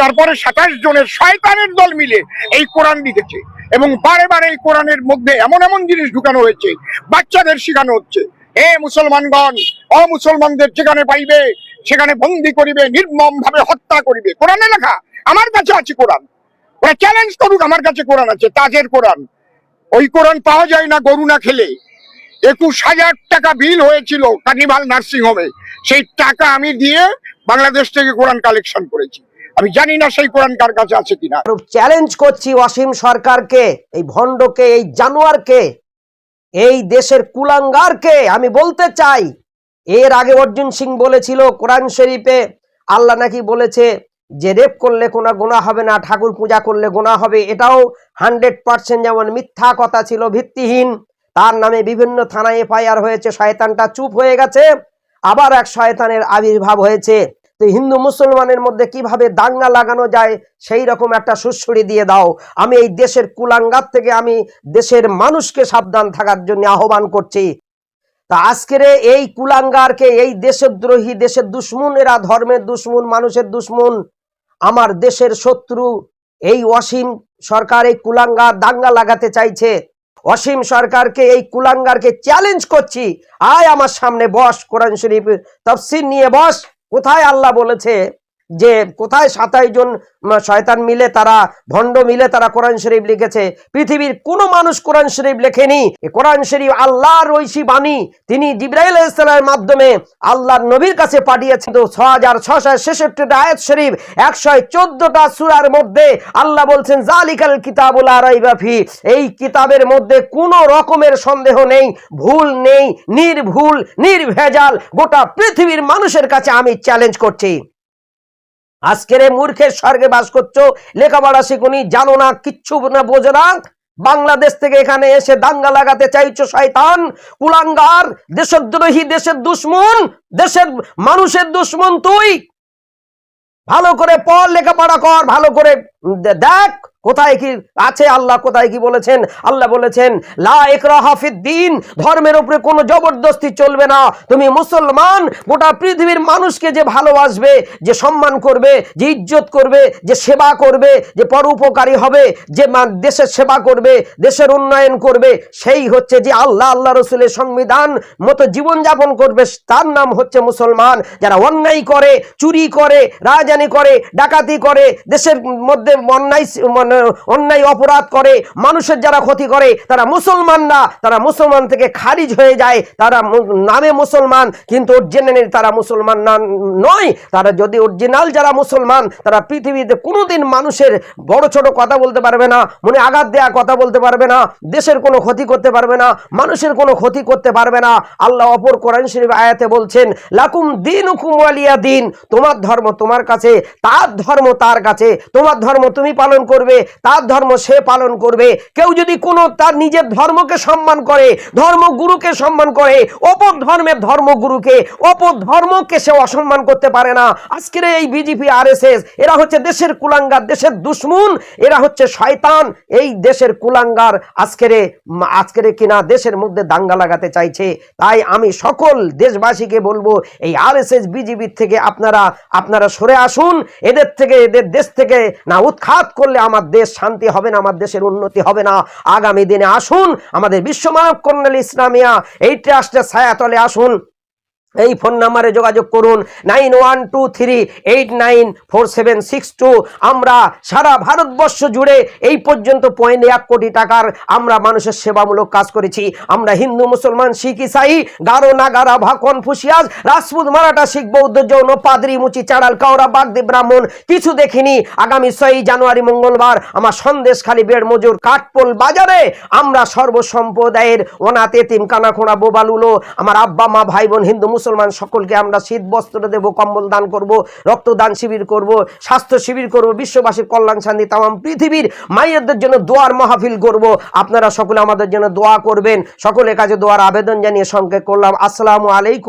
তারপরে 27 জনের শয়তানের দল মিলে এই কোরআন লিখেছে এবং বারে বারে এই কোরআনের মধ্যে এমন এমন জিনিস ঢুকানো হয়েছে, বাচ্চাদের শেখানো হচ্ছে এ মুসলমানগণ অমুসলমানদের যেখানে পাইবে সেখানে বন্দি করিবে, নির্মম ভাবে হত্যা করিবে। কোরআনে লেখা, আমার কাছে আছে কোরআন, ওরা চ্যালেঞ্জ করুক, আমার কাছে কোরআন আছে, তাজের কোরআন। ওই কোরআন পাওয়া যায় না গরু না খেলে। 21,000 টাকা বিল হয়েছিল কার্নিভাল নার্সিং হোমে, সেই টাকা আমি দিয়ে বাংলাদেশ থেকে কোরআন কালেকশন করেছি। আমি জানি না সেই কোরআন কার কাছে আছে কিনা। চ্যালেঞ্জ করছি অসীম সরকারকে, এই ভণ্ডকে, এই জানোয়ারকে, এই দেশের কুলাঙ্গারকে। আমি বলতে চাই, এর আগে অর্জুন সিং বলেছিল কোরআন শরীফে আল্লাহ নাকি বলেছে যে রেপ করলে কোনো গুনাহ হবে না, ঠাকুর পূজা করলে গুনাহ হবে। এটাও 100% যেমন মিথ্যা কথা ছিল, ভিত্তিহীন। তার নামে বিভিন্ন থানায় এফআইআর হয়েছে, শয়তানটা চুপ হয়ে গেছে, আবার এক শয়তানের আবির্ভাব হয়েছে। তো হিন্দু মুসলমানের মধ্যে কিভাবে দাঙ্গা লাগানো যায় সেই রকম একটা সুড়সুড়ি দিয়ে দাও। আমি এই দেশের কুলাঙ্গার থেকে আমি দেশের মানুষকে সাবধান থাকার জন্য আহ্বান করছি। তা আজকের এই কুলাঙ্গারকে, এই দেশদ্রোহী, দেশের দুশ্মন, এরা ধর্মের দুশ্মন, মানুষের দুশ্মন, আমার দেশের শত্রু, এই অসীম সরকার এই কুলাঙ্গার দাঙ্গা লাগাতে চাইছে। অসীম সরকারকে, এই কুলাঙ্গারকে চ্যালেঞ্জ করছি, আয় আমার সামনে বস, কোরআন শরীফ তাফসীর নিয়ে বস। কোথায় আল্লাহ বলেছে যে কোথায় 27 জন শয়তান মিলে, তারা ভণ্ড মিলে তারা কোরআন শরীফ লিখেছে? পৃথিবীর কোনো মানুষ কোরআন শরীফ লেখেনি। কোরআন শরীফ আল্লাহর ঐশী বাণী, তিনি জিবরাইল আলাইহিস সালামের মাধ্যমে আল্লাহর নবীর কাছে পাঠিয়েছেন। তো 6666টা আয়াত শরীফ, 114টা সূরার মধ্যে আল্লাহ বলছেন জালিকাল কিতাবুল লা রাইবা ফি, এই কিতাবের মধ্যে কোনো রকমের সন্দেহ নেই, ভুল নেই, নির্ভুল নির্ভেজাল। গোটা পৃথিবীর মানুষের কাছে আমি চ্যালেঞ্জ করছি। আজকের মূর্খের স্বর্গে বাস করছো, লেখাপড়া শিখুনি, জানো না, কিচ্ছু না, বোঝো না, বাংলাদেশ থেকে এখানে এসে দাঙ্গা লাগাতে চাইছো। শয়তান, কুলাঙ্গার, দেশদ্রোহী, দেশের দুশ্মন, দেশের মানুষের দুশ্মন। তুই ভালো করে পড়, লেখাপড়া কর, ভালো করে দেখ কোথায় কি আছে, আল্লাহ কোথায় কি বলেছেন। আল্লাহ বলেছেন লা ইকরাহা ফিদ্দীন, ধর্মের উপরে কোনো জবরদস্তি চলবে না। তুমি মুসলমান, গোটা পৃথিবীর মানুষকে যে ভালোবাসবে, যে সম্মান করবে, যে ইজ্জত করবে, যে সেবা করবে, যে পরোপকারী হবে, যে দেশের সেবা করবে, দেশের উন্নয়ন করবে, সেই হচ্ছে যে আল্লাহ রসুলের সংবিধান মতো জীবনযাপন করবে, তার নাম হচ্ছে মুসলমান। যারা অন্যায় করে, চুরি করে, রাজধানী করে, ডাকাতি করে, দেশের মধ্যে অন্যায় অপরাধ করে, মানুষের যারা ক্ষতি করে, তারা মুসলমান না, তারা মুসলমান থেকে খারিজ হয়ে যায়। তারা নামে মুসলমান কিন্তু অরিজিনালি তারা মুসলমান না, নয়। তারা যদি অরিজিনাল যারা মুসলমান, তারা পৃথিবীতে কোনোদিন মানুষের বড় ছোট কথা বলতে পারবে না, মনে আঘাত দেয়া কথা বলতে পারবে না, দেশের কোনো ক্ষতি করতে পারবে না, মানুষের কোনো ক্ষতি করতে পারবে না। আল্লাহ অপর কোরআন শরীফ আয়াতে বলছেন লাকুম দীনুকুম ওয়ালিয়া দিন, তোমার ধর্ম তোমার কাছে, তার ধর্ম তার কাছে। তোমার ধর্ম তুমি পালন করবে, তার ধর্ম সে পালন করবে। কেউ যদি কোনো তার নিজের ধর্মকে সম্মান করে, ধর্মগুরুকে সম্মান করে, অপর ধর্মের ধর্মগুরুকে, অপর ধর্মকে সে অসম্মান করতে পারে না। আজকের এই বিজেপি আরএসএস, এরা হচ্ছে দেশের কুলাঙ্গার, দেশের দুশ্মন, এরা হচ্ছে শয়তান। এই দেশের কুলাঙ্গার আজকের কিনা দেশের মধ্যে দাঙ্গা লাগাতে চাইছে। তাই আমি সকল দেশবাসীকে বলবো, এই আরএসএস বিজেপির থেকে আপনারা সরে আসুন। এদের থেকে, এদের দেশ থেকে না উৎখাত করলে আমার দেশ শান্তি হবে না, আমার দেশের উন্নতি হবে না। আগামী দিনে আসুন, আমাদের বিশ্বমানব কল্যাণ ইসলামিয়া এই ট্রাস্টের ছায়াতলে আসুন। এই ফোন নাম্বারে যোগাযোগ করুন 9123894762। আমরা সারা ভারতবর্ষ জুড়ে এই পর্যন্ত 1 কোটি টাকার আমরা মানুষের সেবামূলক কাজ করেছি। আমরা হিন্দু, মুসলমান, শিখ, ইসাই, গারো, নাগারা, কনফুসিয়াস, রাজপুত, মারাঠা, শিখ, বৌদ্ধ, জৈন, পাদ্রী, মুচি, চাড়াল, কাওরা, বাগদি, ব্রাহ্মণ কিছু দেখিনি। আগামী 6 জানুয়ারি মঙ্গলবার আমার সন্দেশখালী বেড় মজুর কাঠপোল বাজারে আমরা সর্বসম্প্রদায়ের অনাথ, এতিম, কানাখোনা, বোবালুলো, আমার আব্বা মা, ভাই বোন, হিন্দু মুসলমান সকলকে আমরা শীত বস্ত্র দেব, কম্বল দান করব, রক্তদান শিবির করব, স্বাস্থ্য শিবির করব, বিশ্ববাসীর কল্যাণ শান্তি, তাম পৃথিবীর মায়েদের জন্য দোয়ার মাহফিল করব। আপনারা সকলে আমাদের জন্য দোয়া করবেন। সকলের কাছে দোয়ার আবেদন জানিয়ে সংক্ষেপ করলাম। আসসালামু আলাইকুম।